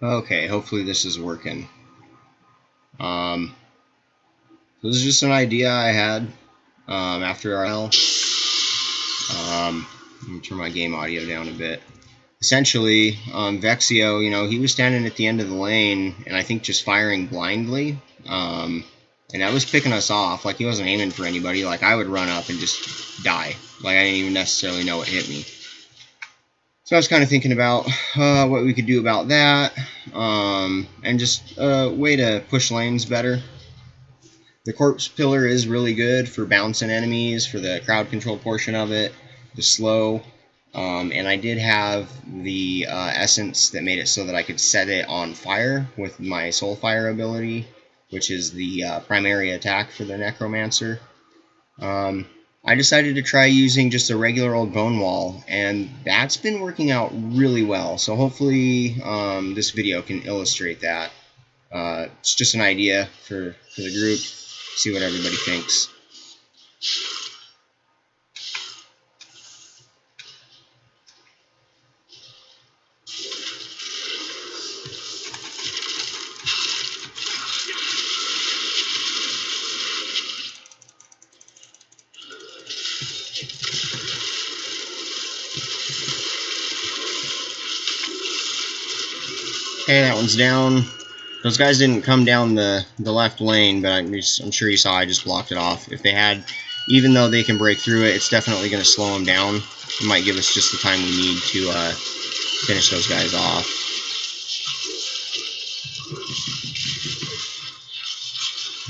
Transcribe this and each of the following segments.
Okay, hopefully this is working. So this is just an idea I had after our L. Let me turn my game audio down a bit. Essentially, Vexio, he was standing at the end of the lane, and I think just firing blindly. And that was picking us off. Like, he wasn't aiming for anybody. Like, I would run up and just die. Like, I didn't even necessarily know what hit me. So I was kind of thinking about what we could do about that, and just a way to push lanes better. The corpse pillar is really good for bouncing enemies, for the crowd control portion of it, the slow. And I did have the essence that made it so that I could set it on fire with my soul fire ability, which is the primary attack for the necromancer. I decided to try using just a regular old bone wall, and that's been working out really well. So hopefully this video can illustrate that. It's just an idea for the group. See what everybody thinks. Okay, that one's down. Those guys didn't come down the left lane, but I'm sure you saw I just blocked it off. If they had, even though they can break through it, it's definitely going to slow them down. It might give us just the time we need to finish those guys off.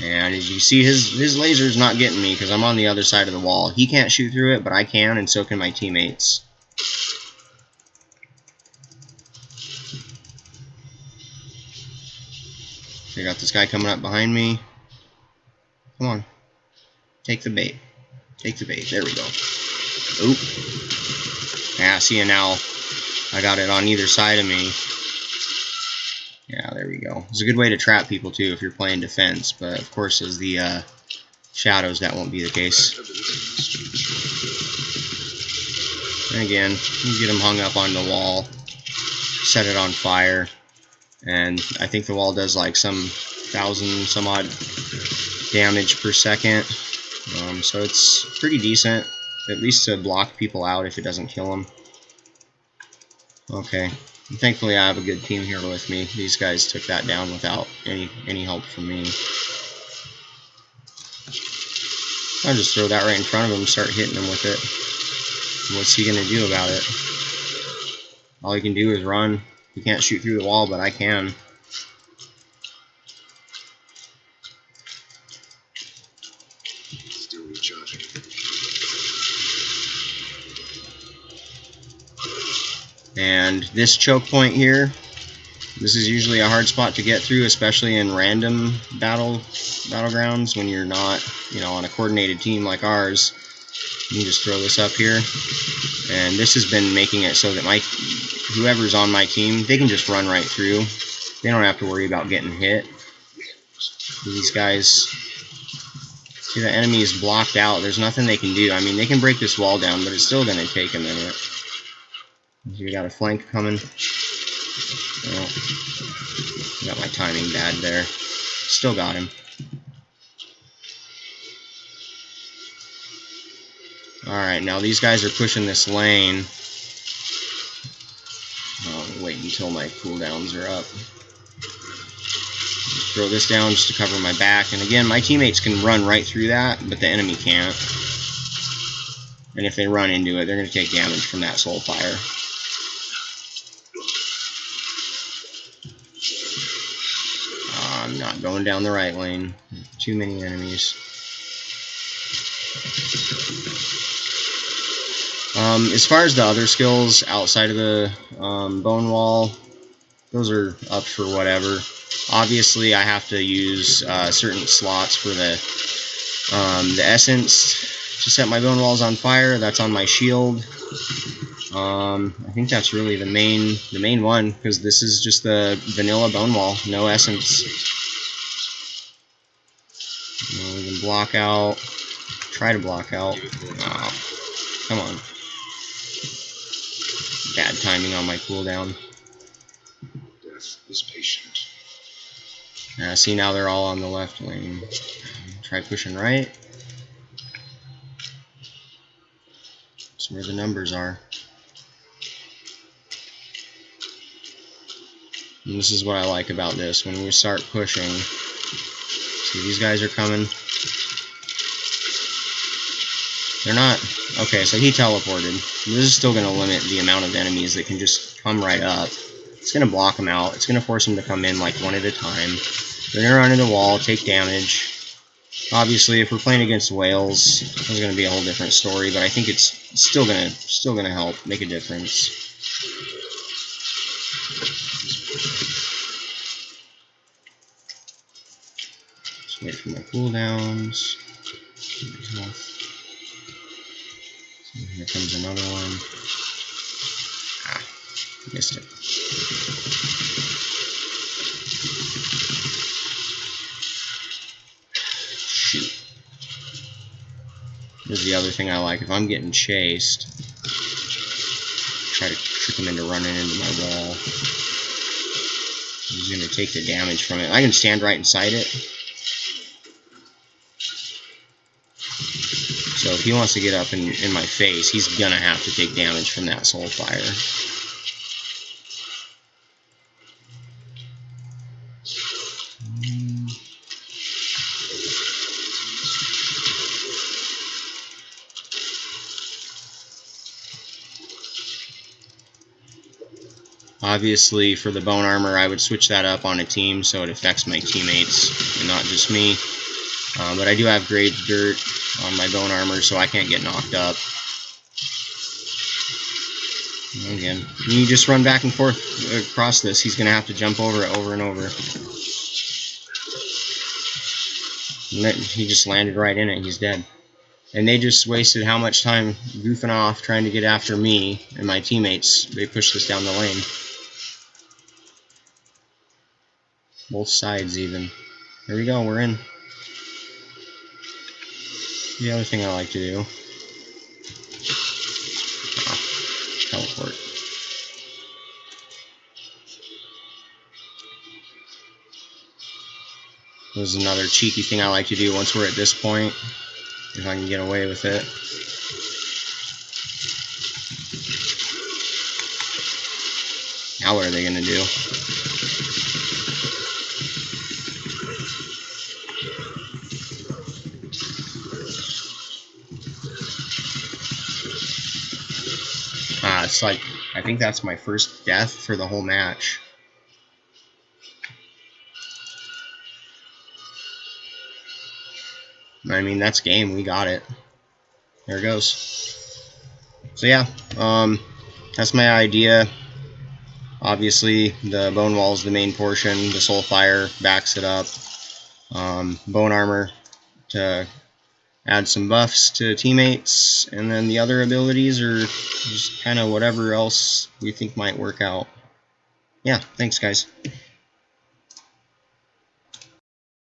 And as you see, his laser's not getting me because I'm on the other side of the wall. He can't shoot through it, but I can, and so can my teammates. I got this guy coming up behind me. Come on. Take the bait. Take the bait. There we go. Oop. Yeah, see, and now I got it on either side of me. Yeah, there we go. It's a good way to trap people, too, if you're playing defense. But, of course, as the shadows, that won't be the case. And again, you get them hung up on the wall. Set it on fire. And I think the wall does like some 1,000 some odd damage per second. So it's pretty decent, at least to block people out if it doesn't kill them. Okay. Thankfully, I have a good team here with me. These guys took that down without any help from me. I'll just throw that right in front of him and start hitting him with it. What's he going to do about it? All he can do is run. He can't shoot through the wall, but I can. Still recharging. And this choke point here, this is usually a hard spot to get through, especially in random battlegrounds when you're not, on a coordinated team like ours. You can just throw this up here, and this has been making it so that whoever's on my team, they can just run right through. They don't have to worry about getting hit. These guys, see, the enemy is blocked out. There's nothing they can do. I mean, they can break this wall down, but it's still going to take a minute. You got a flank coming. Oh, got my timing bad there. Still got him. Alright, now these guys are pushing this lane. I'll wait until my cooldowns are up. Throw this down just to cover my back. And again, my teammates can run right through that, but the enemy can't. And if they run into it, they're going to take damage from that soul fire. I'm not going down the right lane. Too many enemies. As far as the other skills outside of the bone wall, those are up for whatever. Obviously, I have to use certain slots for the essence to set my bone walls on fire. That's on my shield. I think that's really the main one, because this is just the vanilla bone wall, no essence. We can block out. Try to block out. Oh, come on. Bad timing on my cooldown. See, now they're all on the left lane. Try pushing right. That's where the numbers are. And this is what I like about this. When we start pushing, see, these guys are coming. They're not. Okay, so he teleported. This is still going to limit the amount of enemies that can just come right up. It's going to block them out. It's going to force them to come in like one at a time. They're going to run into the wall, take damage. Obviously, if we're playing against whales, it's going to be a whole different story. But I think it's still gonna help make a difference. Just wait for my cooldowns. Here comes another one. Ah, missed it. Shoot. This is the other thing I like. If I'm getting chased, try to trick him into running into my wall. He's going to take the damage from it. I can stand right inside it. So if he wants to get up in my face, he's going to have to take damage from that soul fire. Obviously, for the bone armor, I would switch that up on a team so it affects my teammates and not just me. But I do have grave dirt on my bone armor, so I can't get knocked up. Again, you just run back and forth across this. He's going to have to jump over it over and over. And he just landed right in it. He's dead. And they just wasted how much time goofing off trying to get after me and my teammates. They pushed this down the lane. Both sides even. There we go, we're in. The other thing I like to do. Teleport. This is another cheeky thing I like to do once we're at this point, if I can get away with it. Now what are they going to do? It's like, I think that's my first death for the whole match. I mean, that's game. We got it. There it goes. So yeah, that's my idea. Obviously, the bone wall is the main portion. The soul fire backs it up. Bone armor to add some buffs to teammates, and then the other abilities are just kind of whatever else we think might work out. Yeah, thanks guys.